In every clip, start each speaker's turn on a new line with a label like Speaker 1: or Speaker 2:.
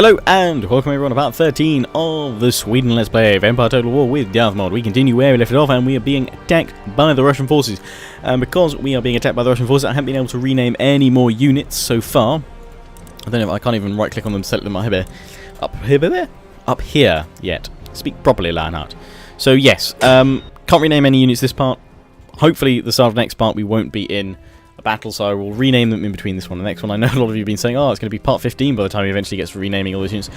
Speaker 1: Hello and welcome everyone to part 13 of the Sweden Let's Play of Empire Total War with Darthmod. We continue where we left it off and we are being attacked by the Russian forces. And because we are being attacked by the Russian forces, I haven't been able to rename any more units so far. I don't know if I can't even right click on them to set them up here yet. Speak properly, Lionheart. So yes, can't rename any units this part. Hopefully the start of the next part we won't be in a battle, so I will rename them in between this one and the next one. I know a lot of you have been saying, oh, it's going to be part 15 by the time he eventually gets to renaming all those units.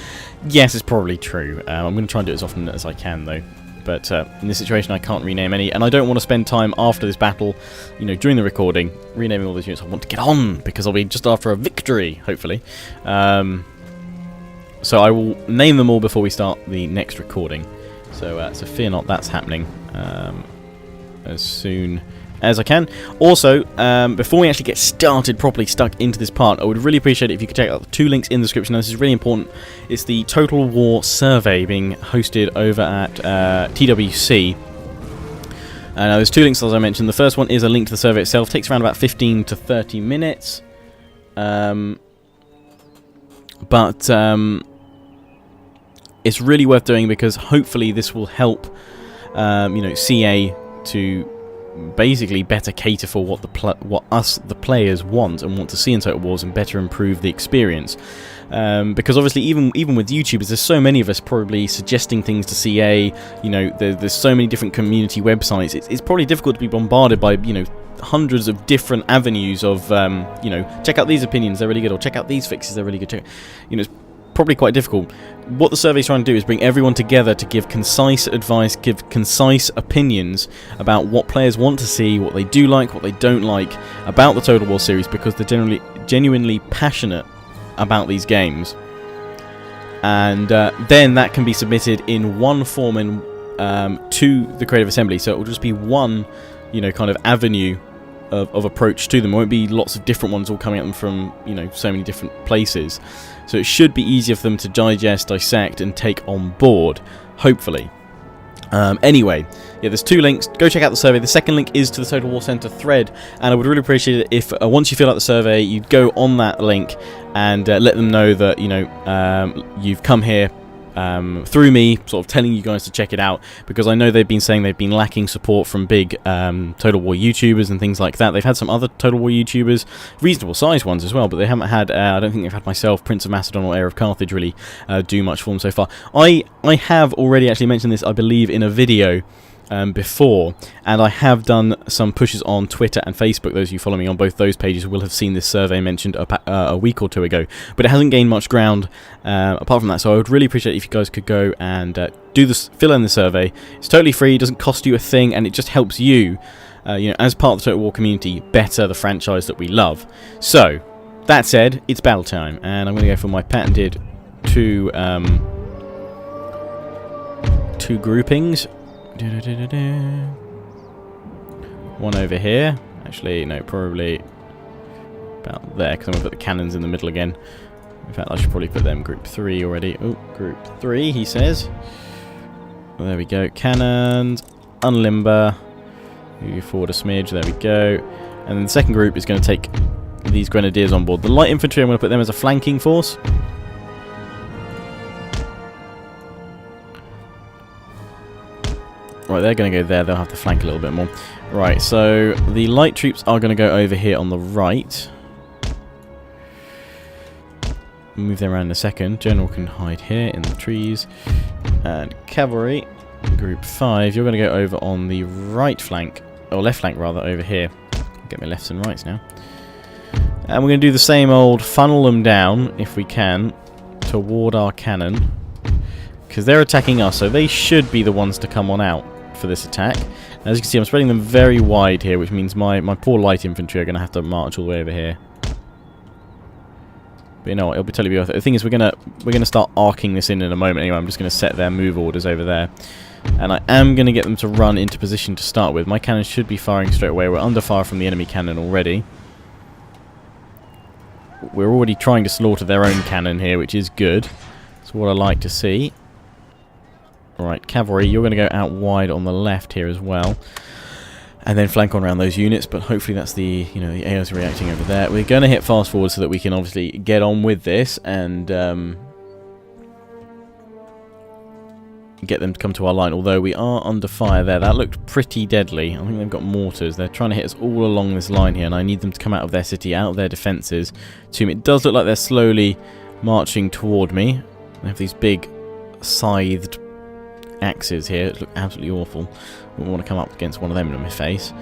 Speaker 1: Yes, it's probably true. I'm going to try and do it as often as I can, though. But in this situation, I can't rename any, and I don't want to spend time after this battle, you know, during the recording, renaming all those units. I want to get on, because I'll be just after a victory, hopefully. So I will name them all before we start the next recording. So fear not, that's happening as soon as I can. Also, before we actually get started properly stuck into this part, I would really appreciate it if you could check out the two links in the description. Now, this is really important. It's the Total War survey being hosted over at TWC. Now, there's two links, as I mentioned. The first one is a link to the survey itself. It takes around about 15 to 30 minutes. But it's really worth doing because hopefully this will help, you know, CA to basically better cater for what the players want and want to see in Total Wars and better improve the experience. Because obviously even with YouTubers, there's so many of us probably suggesting things to CA. You know, there's so many different community websites. It's probably difficult to be bombarded by, you know, hundreds of different avenues of, you know, check out these opinions, they're really good, or check out these fixes, they're really good. You know, it's probably quite difficult. What the survey's trying to do is bring everyone together to give concise advice, give concise opinions about what players want to see, what they do like, what they don't like about the Total War series, because they're genuinely passionate about these games. And then that can be submitted in one form to the Creative Assembly, so it will just be one, you know, kind of avenue of approach to them. It won't be lots of different ones all coming at them from, you know, so many different places. So it should be easier for them to digest, dissect, and take on board, hopefully. Anyway, yeah, there's two links. Go check out the survey. The second link is to the Total War Center thread, and I would really appreciate it if once you fill out the survey, you'd go on that link and let them know that, you know, you've come here through me, sort of telling you guys to check it out, because I know they've been saying they've been lacking support from big Total War YouTubers and things like that. They've had some other Total War YouTubers, reasonable sized ones as well, but they haven't had, I don't think they've had myself, Prince of Macedon or Heir of Carthage really do much for them so far. I have already actually mentioned this, I believe, in a video before, and I have done some pushes on Twitter and Facebook. Those of you following me on both those pages will have seen this survey mentioned a week or two ago, but it hasn't gained much ground apart from that, so I would really appreciate it if you guys could go and fill in the survey. It's totally free, it doesn't cost you a thing, and it just helps you, you know, as part of the Total War community, better the franchise that we love. So, that said, it's battle time, and I'm going to go for my patented two groupings. One over here. Actually, no, probably about there, because I'm going to put the cannons in the middle again. In fact, I should probably put them group 3 already. Oh, group 3, he says. Well, there we go. Cannons, unlimber. Move forward a smidge. There we go. And then the second group is going to take these grenadiers on board. The light infantry, I'm going to put them as a flanking force. Right, they're going to go there. They'll have to flank a little bit more. Right, so the light troops are going to go over here on the right. Move them around in a second. General can hide here in the trees. And cavalry, group 5, you're going to go over on the right flank, or left flank rather, over here. Get my lefts and rights now. And we're going to do the same old, funnel them down, if we can, toward our cannon. Because they're attacking us, so they should be the ones to come on out for this attack. As you can see, I'm spreading them very wide here, which means my poor light infantry are going to have to march all the way over here. But you know what, it'll be totally worth it. The thing is, we're gonna start arcing this in a moment anyway. I'm just going to set their move orders over there. And I am going to get them to run into position to start with. My cannons should be firing straight away. We're under fire from the enemy cannon already. We're already trying to slaughter their own cannon here, which is good. That's what I like to see. Right, cavalry, you're going to go out wide on the left here as well, and then flank on around those units. But hopefully that's the, you know, the AOs reacting over there. We're going to hit fast forward so that we can obviously get on with this and get them to come to our line, although we are under fire there. That looked pretty deadly. I think they've got mortars. They're trying to hit us all along this line here, and I need them to come out of their city, out of their defences to me. It does look like they're slowly marching toward me. They have these big scythed axes here. It looks absolutely awful. I wouldn't want to come up against one of them in my face.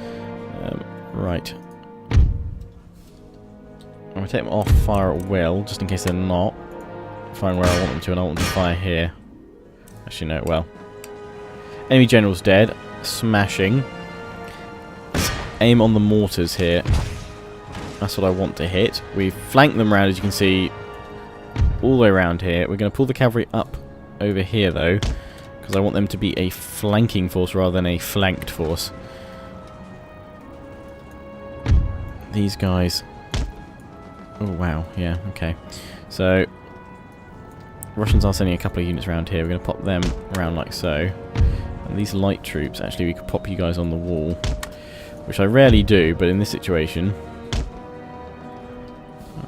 Speaker 1: Right. I'm going to take them off fire at will, just in case they're not firing where I want them to, and I want them to fire here. Actually, no, well. Enemy general's dead. Smashing. Let's aim on the mortars here. That's what I want to hit. We've flanked them around, as you can see, all the way around here. We're going to pull the cavalry up over here, though, because I want them to be a flanking force rather than a flanked force. These guys... Oh, wow. Yeah, okay. So... Russians are sending a couple of units around here. We're going to pop them around like so. And these light troops, actually, we could pop you guys on the wall. Which I rarely do, but in this situation...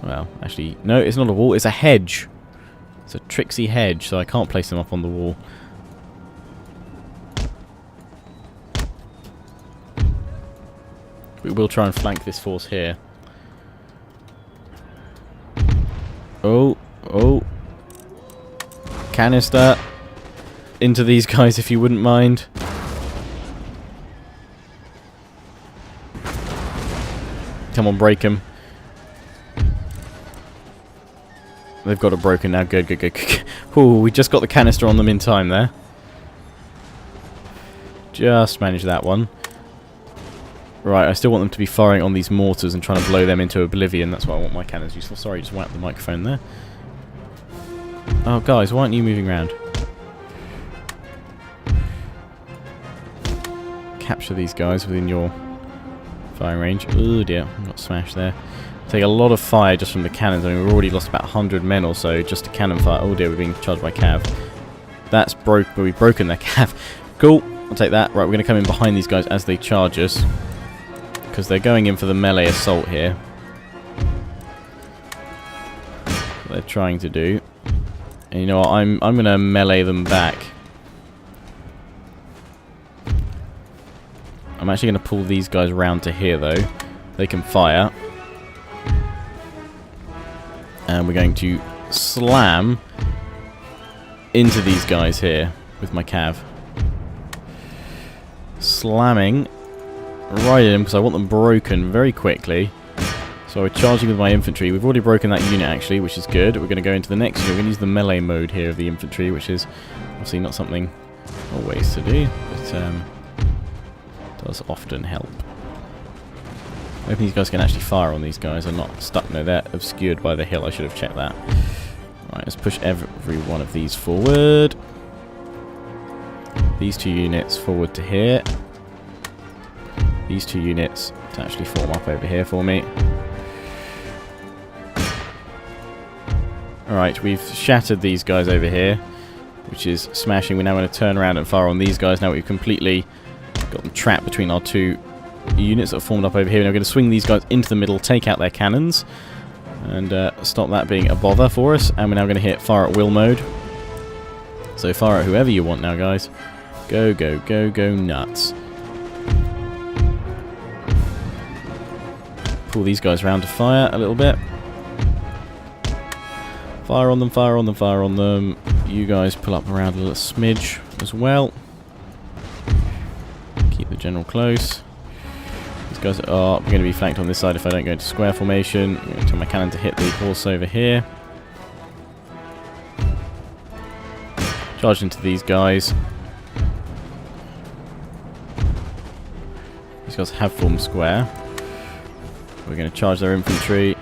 Speaker 1: Well, actually, no, it's not a wall. It's a hedge. It's a tricksy hedge, so I can't place them up on the wall. We will try and flank this force here. Oh, oh. Canister into these guys if you wouldn't mind. Come on, break them. They've got it broken now. Good, good, good, good. Ooh, we just got the canister on them in time there. Just managed that one. Right, I still want them to be firing on these mortars and trying to blow them into oblivion. That's what I want my cannons used for. Sorry, just whacked the microphone there. Oh, guys, why aren't you moving around? Capture these guys within your firing range. Oh dear, I got smashed there. Take a lot of fire just from the cannons. I mean, we've already lost about 100 men or so just to cannon fire. Oh dear, we're being charged by cav. That's broke, but we've broken their cav. Cool, I'll take that. Right, we're going to come in behind these guys as they charge us, because they're going in for the melee assault here. What they're trying to do. And you know what, I'm going to melee them back. I'm actually going to pull these guys around to here, though. They can fire. And we're going to slam into these guys here with my cav. Slamming right in them, because I want them broken very quickly. So we're charging with my infantry. We've already broken that unit, actually, which is good. We're going to go into the next unit. We're going to use the melee mode here of the infantry, which is obviously not something always to do, but does often help. I hope these guys can actually fire on these guys and not stuck. No, they're obscured by the hill. I should have checked that. Right, let's push every one of these forward. These two units forward to here. These two units to actually form up over here for me. Alright, we've shattered these guys over here, which is smashing. We're now going to turn around and fire on these guys. Now we've completely got them trapped between our two units that have formed up over here. Now we're going to swing these guys into the middle, take out their cannons, and stop that being a bother for us. And we're now going to hit fire at will mode. So fire at whoever you want now, guys. Go, go, go, go nuts. Pull these guys around to fire a little bit. Fire on them, fire on them, fire on them. You guys pull up around a little smidge as well. Keep the general close. These guys are going to be flanked on this side if I don't go into square formation. I'm going to tell my cannon to hit the horse over here. Charge into these guys. These guys have formed square. We're going to charge their infantry.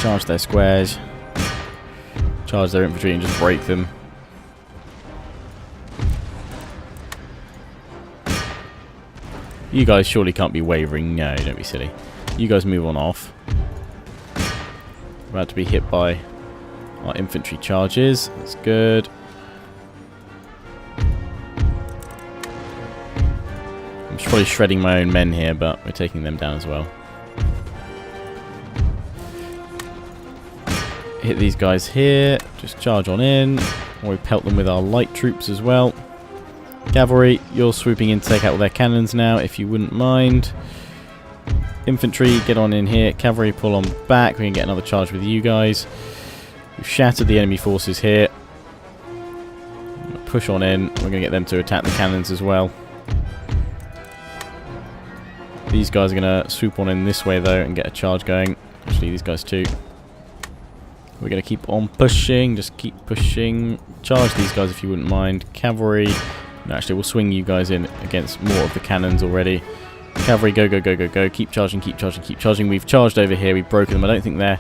Speaker 1: Charge their squares. Charge their infantry and just break them. You guys surely can't be wavering. No, don't be silly. You guys move on off. We're about to be hit by our infantry charges. That's good. I'm probably shredding my own men here, but we're taking them down as well. hit these guys here. Just charge on in. Or we pelt them with our light troops as well. Cavalry, you're swooping in to take out all their cannons now, if you wouldn't mind. Infantry, get on in here. Cavalry, pull on back. We can get another charge with you guys. We've shattered the enemy forces here. Push on in. We're going to get them to attack the cannons as well. These guys are going to swoop on in this way, though, and get a charge going. Actually, these guys too. We're going to keep on pushing. Just keep pushing. Charge these guys if you wouldn't mind. Cavalry. No, actually, we'll swing you guys in against more of the cannons already. Cavalry, go, go, go, go, go. Keep charging, keep charging, keep charging. We've charged over here. We've broken them. I don't think their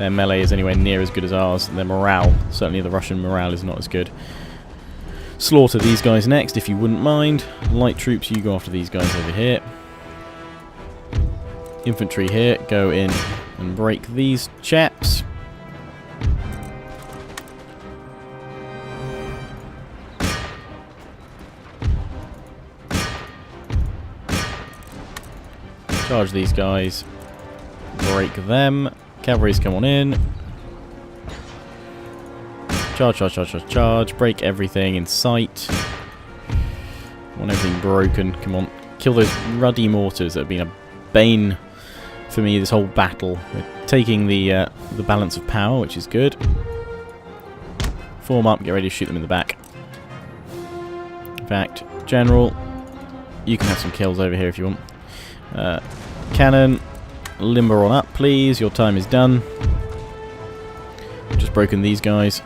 Speaker 1: melee is anywhere near as good as ours. Their morale, certainly the Russian morale, is not as good. Slaughter these guys next, if you wouldn't mind. Light troops, you go after these guys over here. Infantry here, go in and break these chaps. Charge these guys. Break them. Cavalry's come on in. Charge, charge, charge, charge, charge. Break everything in sight. Want everything broken. Come on. Kill those ruddy mortars that have been a bane for me this whole battle. We're taking the balance of power, which is good. Form up. Get ready to shoot them in the back. In fact, General, you can have some kills over here if you want. Cannon, limber on up, please. Your time is done. Just broken these guys.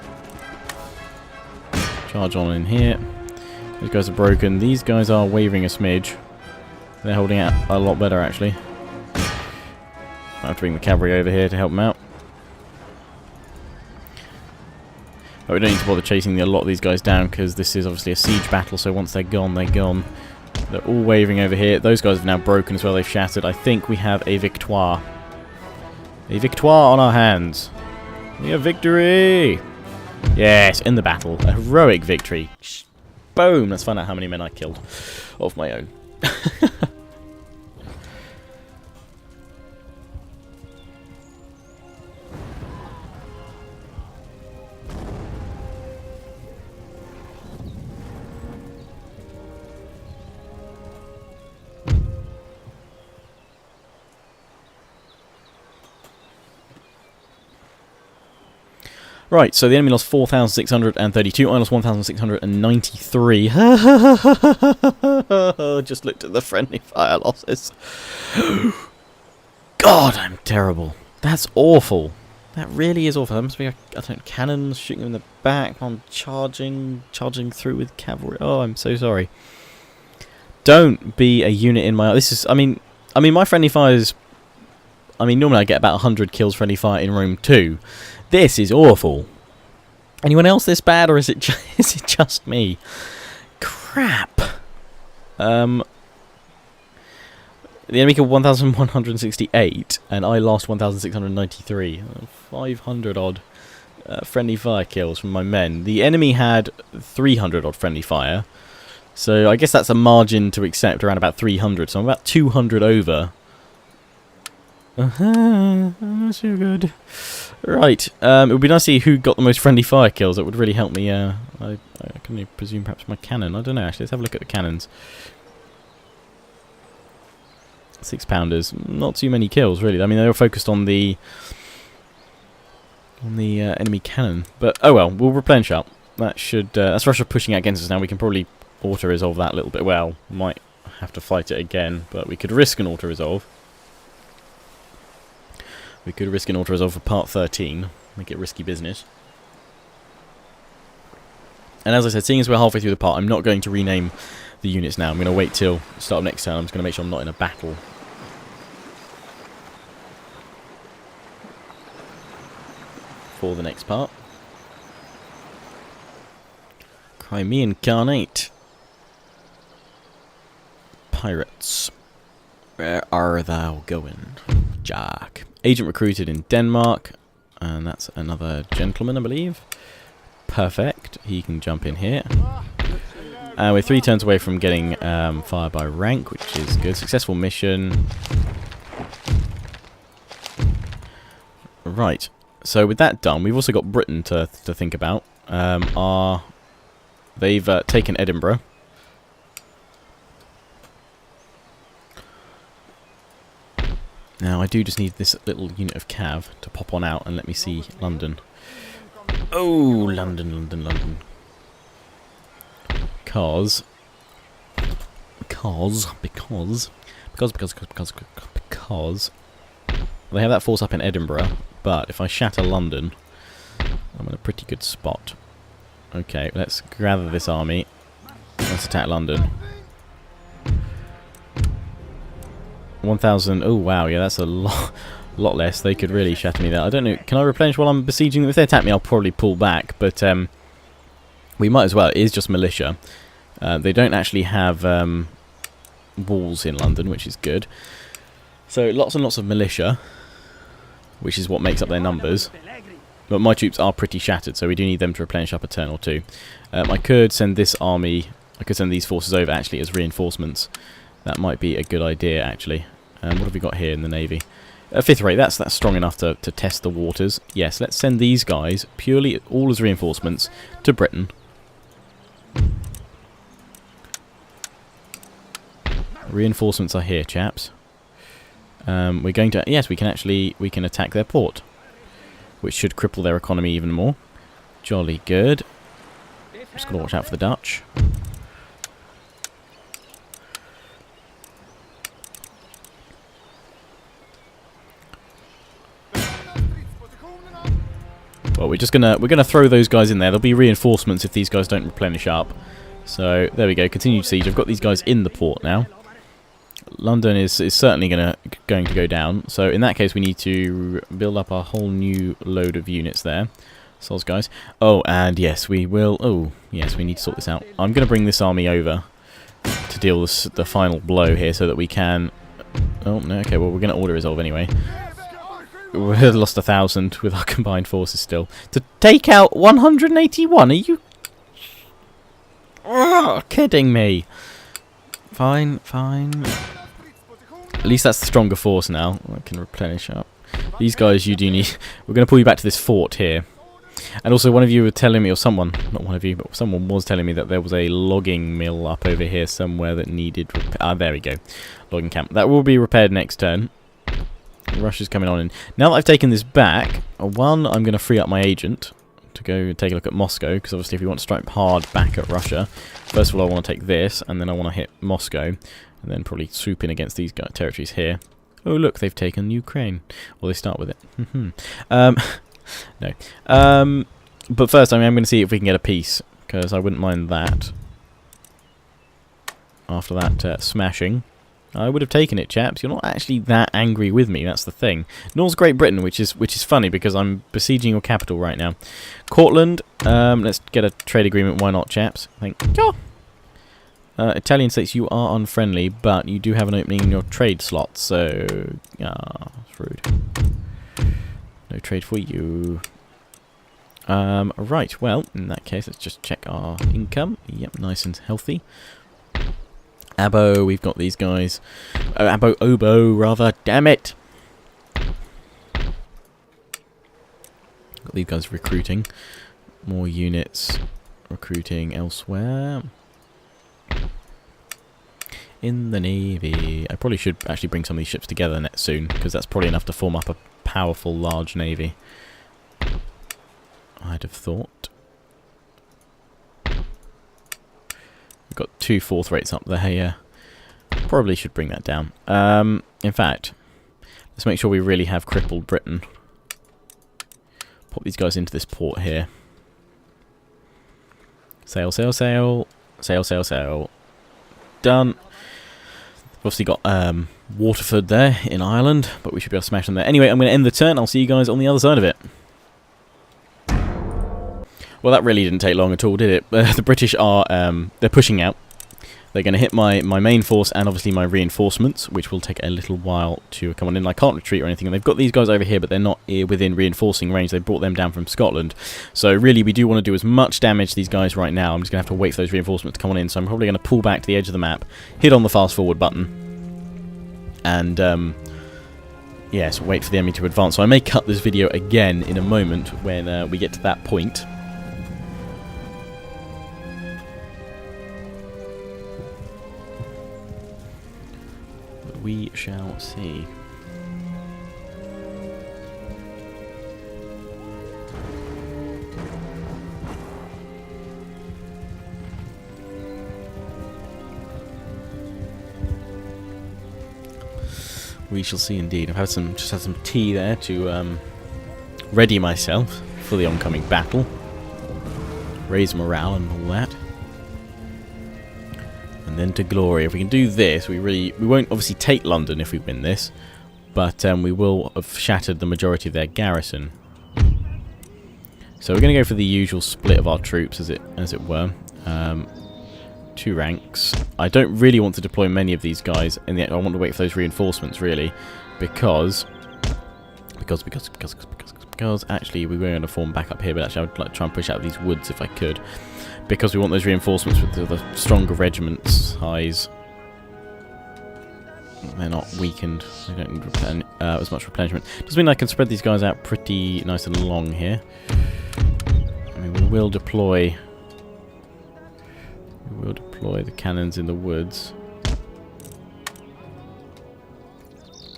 Speaker 1: Charge on in here. These guys are broken. These guys are wavering a smidge. They're holding out a lot better, actually. I have to bring the cavalry over here to help them out. But we don't need to bother chasing a lot of these guys down because this is obviously a siege battle, so once they're gone, they're gone. They're all wavering over here. Those guys have now broken as well. They've shattered. I think we have a victoire. A victoire on our hands. We have victory! Yes, in the battle. A heroic victory. Boom! Let's find out how many men I killed of my own. Right, so the enemy lost 4,632, I lost 1,693. Just looked at the friendly fire losses. God, I'm terrible. That's awful. That really is awful. That must be, I don't know, cannons shooting them in the back while I'm charging through with cavalry. Oh, I'm so sorry. Don't be a unit in my... This is, I mean, my friendly fires... I mean, normally I get about 100 kills friendly fire in Rome 2. This is awful. Anyone else this bad, or is it just me? Crap. The enemy killed 1,168, and I lost 1,693. 500 odd friendly fire kills from my men. The enemy had 300 odd friendly fire, so I guess that's a margin to accept, around about 300. So I'm about 200 over. Not so good. Right, it would be nice to see who got the most friendly fire kills. That would really help me. I can presume perhaps my cannon. I don't know, actually. Let's have a look at the cannons. 6-pounders. Not too many kills, really. I mean, they were focused on the enemy cannon. But, oh well, we'll replenish up. That should... that's Russia pushing out against us now. We can probably auto-resolve that a little bit. Well, might have to fight it again, but we could risk an auto-resolve. We could risk an auto-resolve for part 13. Make it risky business. And as I said, seeing as we're halfway through the part, I'm not going to rename the units now. I'm going to wait till the start of next turn. I'm just going to make sure I'm not in a battle. For the next part. Crimean Khanate. Pirates. Where are thou going, Jack? Agent recruited in Denmark, and that's another gentleman, I believe. Perfect. He can jump in here. We're 3 turns away from getting fire by rank, which is good. Successful mission. Right. So with that done, we've also got Britain to think about. They've taken Edinburgh. Now I do just need this little unit of cav to pop on out and let me see London. Oh, London. Because they have that force up in Edinburgh, but if I shatter London, I'm in a pretty good spot. Okay, let's gather this army. Let's attack London. 1,000. Oh wow, yeah, that's a lot less. They could really shatter me there. I don't know. Can I replenish while I'm besieging them? If they attack me, I'll probably pull back. But we might as well. It is just militia. They don't actually have walls in London, which is good. So lots and lots of militia, which is what makes up their numbers. But my troops are pretty shattered, so we do need them to replenish up a turn or two. I could send this army. I could send these forces over actually as reinforcements. That might be a good idea, actually. What have we got here in the navy? 5th rate. That's strong enough to test the waters. Yes, let's send these guys purely all as reinforcements to Britain. Reinforcements are here, chaps. We're going to. Yes, we can attack their port, which should cripple their economy even more. Jolly good. Just got to watch out for the Dutch. Well, we're gonna throw those guys in there. There'll be reinforcements if these guys don't replenish up. So there we go. Continued siege. I've got these guys in the port now. London is certainly going to go down. So in that case, we need to build up a whole new load of units there. Soz guys. Oh, and yes, we will. Oh, yes, we need to sort this out. I'm going to bring this army over to deal with the final blow here, so that we can. Oh no. Okay. Well, we're going to order resolve anyway. We've lost 1,000 with our combined forces still. To take out 181? Are you kidding me? Fine. At least that's the stronger force now. I can replenish up. These guys you do need. We're going to pull you back to this fort here. And also one of you were telling me, or someone, not one of you, but someone was telling me that there was a logging mill up over here somewhere that needed there we go. Logging camp. That will be repaired next turn. Russia's coming on in. Now that I've taken this back, one, I'm going to free up my agent to go take a look at Moscow, because obviously if we want to strike hard back at Russia, first of all I want to take this, and then I want to hit Moscow, and then probably swoop in against these territories here. Oh look, they've taken Ukraine. Well, they start with it. No. But first, I'm going to see if we can get a peace, because I wouldn't mind that. After that smashing. I would have taken it, chaps. You're not actually that angry with me, that's the thing. Nor's Great Britain, which is funny, because I'm besieging your capital right now. Cortland, let's get a trade agreement, why not, chaps? Thank you. Italian states, you are unfriendly, but you do have an opening in your trade slot, so... it's rude. No trade for you. Right, well, in that case, let's just check our income. Yep, nice and healthy. Abo, we've got these guys. Obo, rather. Damn it! Got these guys recruiting. More units recruiting elsewhere. In the navy. I probably should actually bring some of these ships together soon, because that's probably enough to form up a powerful, large navy. I'd have thought. We've got 2 4th rates up there, yeah. Probably should bring that down. In fact, let's make sure we really have crippled Britain. Pop these guys into this port here. Sail, sail, sail. Sail, sail, sail. Done. Obviously got Waterford there in Ireland, but we should be able to smash them there. Anyway, I'm going to end the turn. I'll see you guys on the other side of it. Well, that really didn't take long at all, did it? The British are they're pushing out. They're going to hit my main force and obviously my reinforcements, which will take a little while to come on in. I can't retreat or anything, and they've got these guys over here, but they're not within reinforcing range. They brought them down from Scotland. So really, we do want to do as much damage to these guys right now. I'm just going to have to wait for those reinforcements to come on in, so I'm probably going to pull back to the edge of the map, hit on the fast forward button, and yes, wait for the enemy to advance. So I may cut this video again in a moment when we get to that point. But we shall see. We shall see indeed. I've had just had some tea there to ready myself for the oncoming battle, raise morale and all that, and then to glory. If we can do this, we won't obviously take London if we win this, but we will have shattered the majority of their garrison. So we're going to go for the usual split of our troops, as it were. 2 ranks. I don't really want to deploy many of these guys in the end. I want to wait for those reinforcements really, because actually we were going to form back up here, but actually I would like to try and push out these woods if I could, because we want those reinforcements with the stronger regiment size. They're not weakened. They don't need as much replenishment. Does mean I can spread these guys out pretty nice and long here. I mean, we will deploy the cannons in the woods.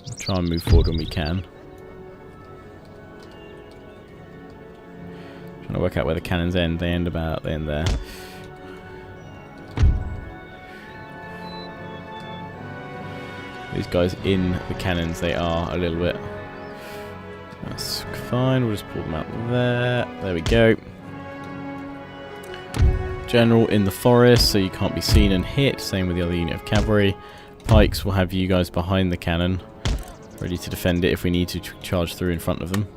Speaker 1: We'll try and move forward when we can. Trying to work out where the cannons end. They end about there. These guys in the cannons, they are a little bit. That's fine. We'll just pull them out there. There we go. General in the forest, so you can't be seen and hit. Same with the other unit of cavalry. Pikes will have you guys behind the cannon, ready to defend it if we need to charge through in front of them.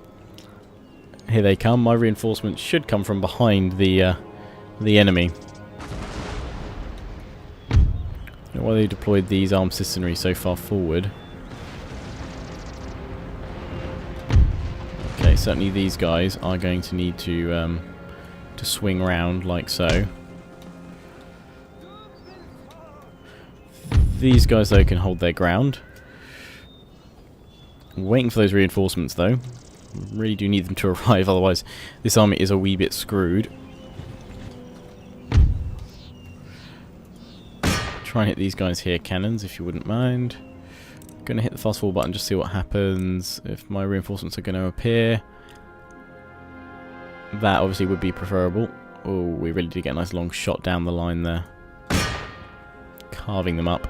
Speaker 1: Here they come. My reinforcements should come from behind the enemy. I don't know why they deployed these armed citizenry so far forward. Okay, certainly these guys are going to need to swing round like so. These guys, though, can hold their ground. I'm waiting for those reinforcements, though. Really do need them to arrive, otherwise this army is a wee bit screwed. Try and hit these guys here, cannons, if you wouldn't mind. Gonna hit the fast forward button, just see what happens. If my reinforcements are going to appear, that obviously would be preferable. Oh, we really did get a nice long shot down the line there, carving them up.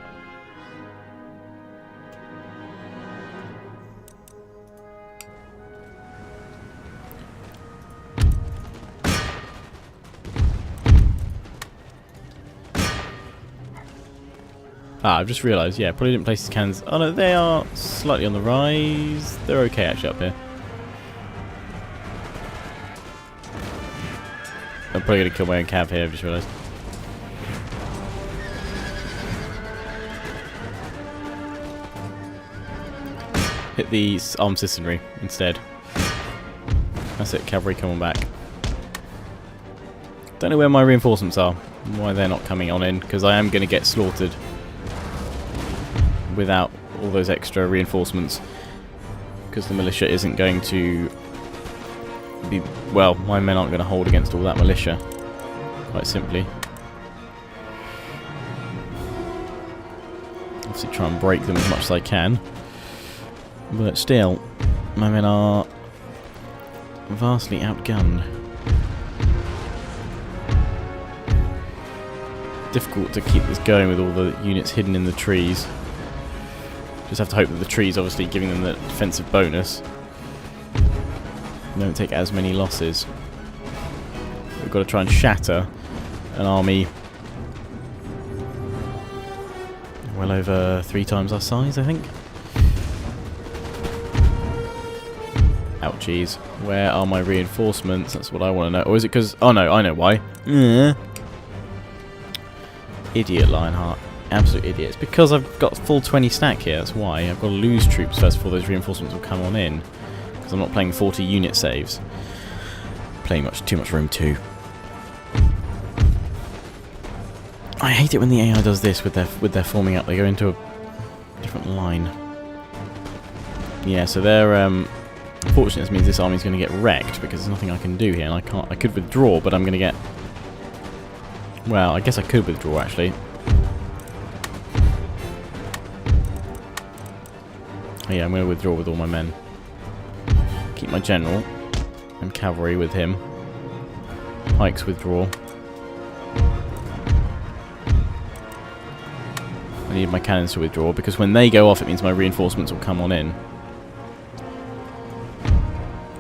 Speaker 1: Ah, I've just realised, yeah, probably didn't place his cannons. Oh no, they are slightly on the rise. They're okay actually up here. I'm probably going to kill my own cav here, I've just realised. Hit the armed citizenry instead. That's it, cavalry, come on back. Don't know where my reinforcements are, why they're not coming on in, because I am going to get slaughtered without all those extra reinforcements, because the militia isn't going to be, well, my men aren't going to hold against all that militia, quite simply. Obviously try and break them as much as I can, but still, my men are vastly outgunned. Difficult to keep this going with all the units hidden in the trees. Just have to hope that the trees, obviously giving them the defensive bonus, don't take as many losses. We've got to try and shatter an army well over 3 times our size, I think. Ouchies. Where are my reinforcements? That's what I want to know. Or is it because... Oh no, I know why. Idiot Lionheart. Absolute idiot. It's because I've got full 20 stack here, that's why. I've got to lose troops first before those reinforcements will come on in. Because I'm not playing 40 unit saves. Playing too much room 2. I hate it when the AI does this with their forming up. They go into a different line. Yeah, so they're... unfortunately, this means this army's going to get wrecked because there's nothing I can do here. And I can't... I could withdraw, but I'm going to get... Well, I guess I could withdraw, actually. Yeah, I'm going to withdraw with all my men. Keep my general and cavalry with him. Pikes withdraw. I need my cannons to withdraw because when they go off it means my reinforcements will come on in.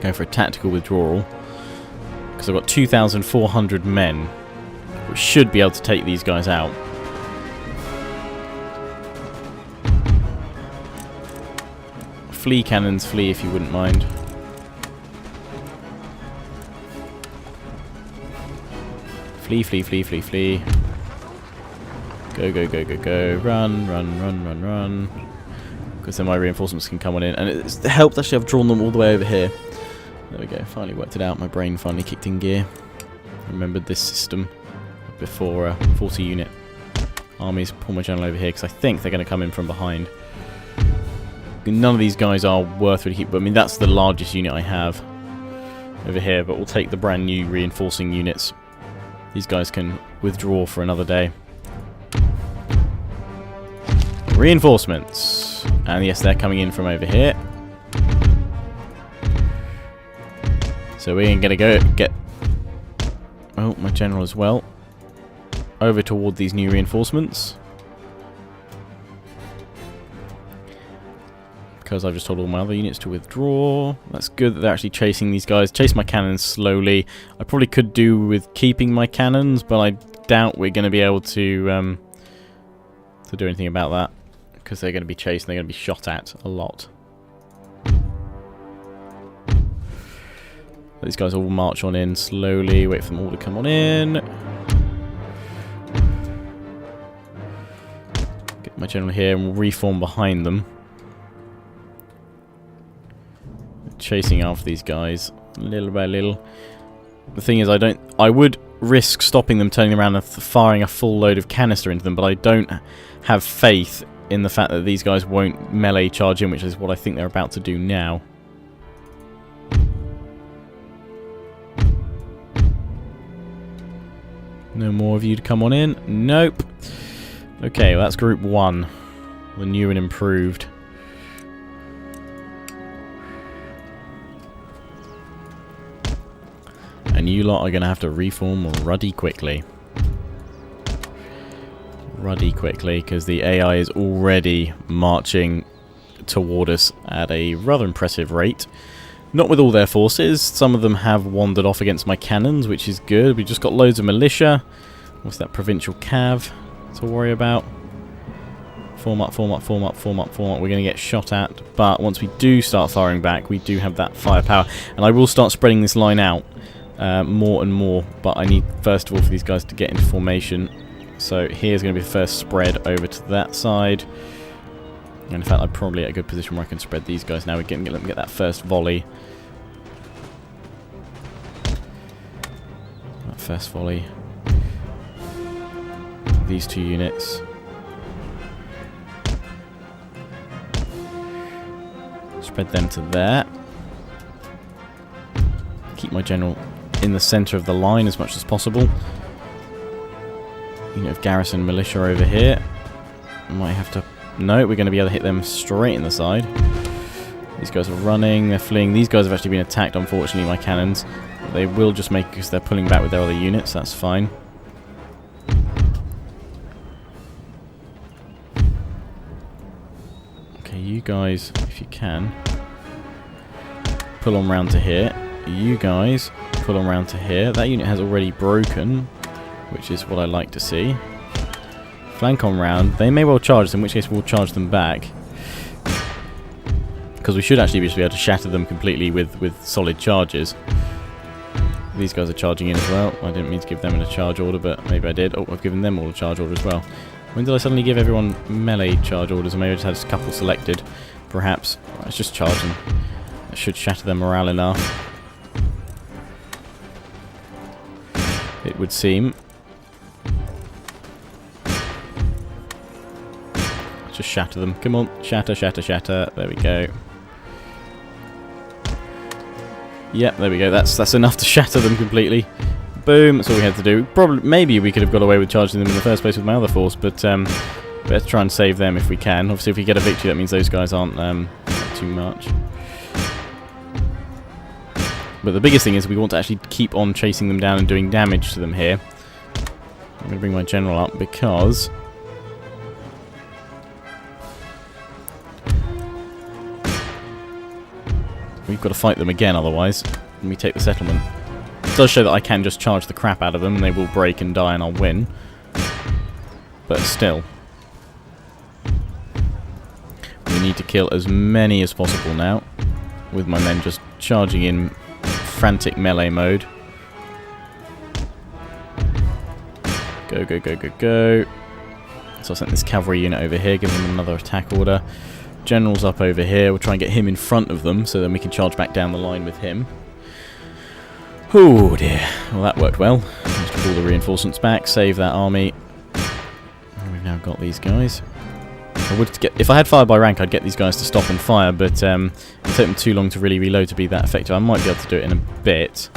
Speaker 1: Go for a tactical withdrawal because I've got 2,400 men which should be able to take these guys out. Flee cannons, flee if you wouldn't mind. Flee, flee, flee, flee, flee. Go, go, go, go, go. Run, run, run, run, run. Because then my reinforcements can come on in. And it's helped actually I've drawn them all the way over here. There we go. Finally worked it out. My brain finally kicked in gear. Remembered this system before 40 unit armies. Pull my general over here because I think they're going to come in from behind. None of these guys are worth really keep. But I mean, that's the largest unit I have over here. But we'll take the brand new reinforcing units. These guys can withdraw for another day. Reinforcements. And yes, they're coming in from over here. So we're going to go get... Oh, my general as well. Over toward these new reinforcements. Because I've just told all my other units to withdraw. That's good that they're actually chasing these guys. Chase my cannons slowly. I probably could do with keeping my cannons, but I doubt we're going to be able to do anything about that. Because they're going to be chased and they're going to be shot at a lot. These guys all march on in slowly. Wait for them all to come on in. Get my general here and we'll reform behind them. Chasing after these guys little by little. The thing is, I would risk stopping them, turning around and firing a full load of canister into them, but I don't have faith in the fact that these guys won't melee charge in, which is what I think they're about to do now. No more of you to come on in? Nope. Okay, well, that's group 1. The new and improved. And you lot are going to have to reform ruddy quickly. Ruddy quickly, because the AI is already marching toward us at a rather impressive rate. Not with all their forces. Some of them have wandered off against my cannons, which is good. We've just got loads of militia. What's that provincial cav to worry about? Form up, form up, form up, form up, form up. We're going to get shot at. But once we do start firing back, we do have that firepower. And I will start spreading this line out. More and more, but I need first of all for these guys to get into formation. So here's going to be the first spread over to that side, and in fact I'm probably at a good position where I can spread these guys now. We're getting let them get that first volley. That first volley. These two units. Spread them to there. Keep my general in the centre of the line as much as possible. Unit of garrison militia over here. Might have to... No, we're going to be able to hit them straight in the side. These guys are running, they're fleeing. These guys have actually been attacked, unfortunately, my cannons. They will just make because they're pulling back with their other units, that's fine. Okay, you guys, if you can, pull on round to here. You guys pull on round to here. That unit has already broken, which is what I like to see. Flank on round. They may well charge us, in which case we'll charge them back. Because we should actually be able to shatter them completely with solid charges. These guys are charging in as well. I didn't mean to give them a charge order, but maybe I did. Oh, I've given them all a charge order as well. When did I suddenly give everyone melee charge orders? Or maybe I just had a couple selected, perhaps. Let's just charge them. That should shatter their morale enough. It would seem. Just shatter them. Come on. Shatter, shatter, shatter. There we go. Yep, there we go. That's enough to shatter them completely. Boom, that's all we had to do. Probably, maybe we could have got away with charging them in the first place with my other force, but better try and save them if we can. Obviously, if we get a victory, that means those guys aren't too much. But the biggest thing is we want to actually keep on chasing them down and doing damage to them here. I'm going to bring my general up because we've got to fight them again otherwise when we take the settlement. It does show that I can just charge the crap out of them and they will break and die and I'll win. But still. We need to kill as many as possible now, with my men just charging in frantic melee mode. Go, go, go, go, go. So I sent this cavalry unit over here, give them another attack order. General's up over here, we'll try and get him in front of them so then we can charge back down the line with him. Oh dear, well that worked well. Just pull the reinforcements back, save that army. And we've now got these guys. If I had fire by rank, I'd get these guys to stop and fire, but it would take them too long to really reload to be that effective. I might be able to do it in a bit.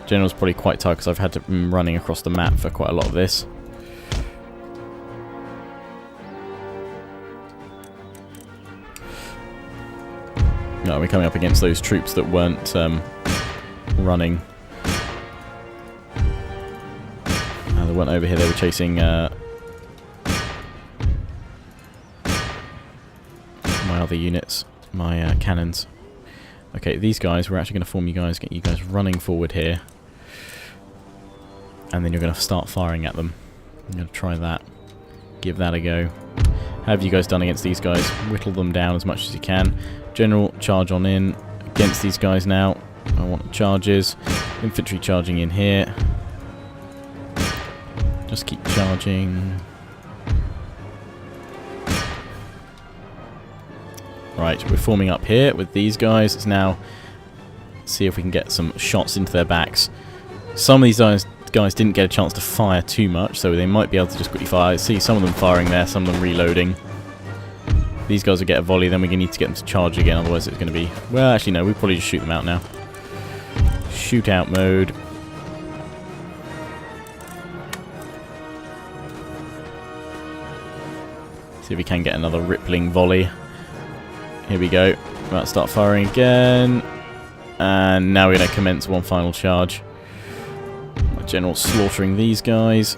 Speaker 1: General's probably quite tired because I've had to be running across the map for quite a lot of this. No, we're coming up against those troops that weren't running. They weren't over here, they were chasing my other units, my cannons. Okay, these guys, we're actually going to form you guys, get you guys running forward here. And then you're going to start firing at them. I'm going to try that. Give that a go. How have you guys done against these guys? Whittle them down as much as you can. General, charge on in against these guys now. I want charges. Infantry charging in here. Just keep charging. Right, we're forming up here with these guys. Let's now see if we can get some shots into their backs. Some of these guys didn't get a chance to fire too much, so they might be able to just quickly fire. See some of them firing there, some of them reloading. These guys will get a volley, then we're going to need to get them to charge again, otherwise it's going to be... Well, actually no, we'll probably just shoot them out now. Shootout mode. See if we can get another rippling volley. Here we go. We're about to start firing again. And now we're going to commence one final charge. My general's slaughtering these guys.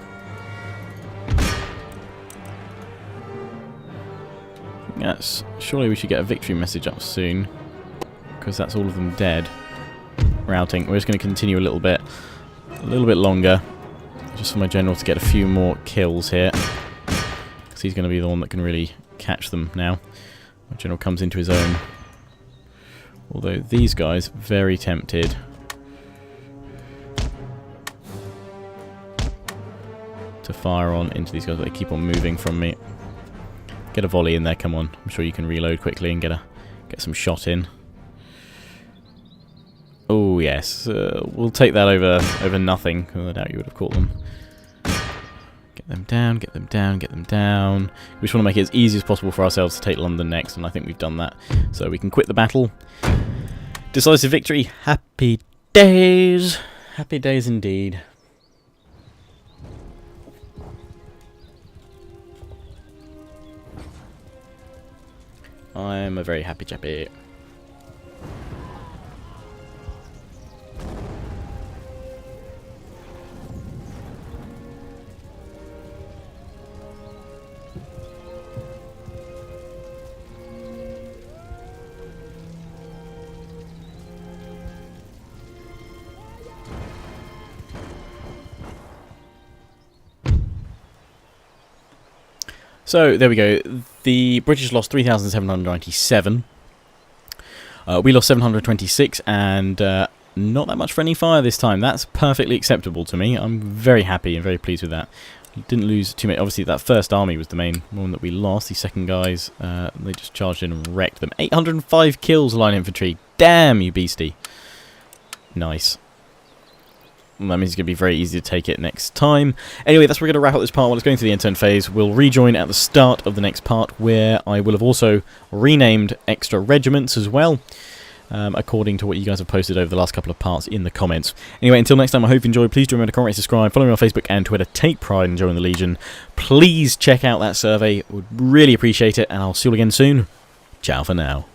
Speaker 1: Yes, surely we should get a victory message up soon, because that's all of them dead. Routing. We're just going to continue a little bit longer, just for my general to get a few more kills here, because he's going to be the one that can really catch them now. My general comes into his own. Although these guys, very tempted to fire on into these guys, but they keep on moving from me. Get a volley in there, come on. I'm sure you can reload quickly and get some shot in. Oh yes, we'll take that over nothing. I doubt you would have caught them. Get them down, get them down, get them down. We just want to make it as easy as possible for ourselves to take London next, and I think we've done that. So we can quit the battle. Decisive victory. Happy days. Happy days indeed. I'm a very happy chappy. So, there we go. The British lost 3,797. We lost 726, and not that much friendly fire this time. That's perfectly acceptable to me. I'm very happy and very pleased with that. Didn't lose too many. Obviously, that first army was the main one that we lost. The second guys, they just charged in and wrecked them. 805 kills, line infantry. Damn, you beastie. Nice. That means it's going to be very easy to take it next time. Anyway, that's where we're going to wrap up this part while it's going through the intern phase. We'll rejoin at the start of the next part, where I will have also renamed extra regiments as well, according to what you guys have posted over the last couple of parts in the comments. Anyway, until next time, I hope you enjoyed. Please do remember to comment, rate, subscribe, follow me on Facebook and Twitter. Take pride in joining the Legion. Please check out that survey. Would really appreciate it, and I'll see you all again soon. Ciao for now.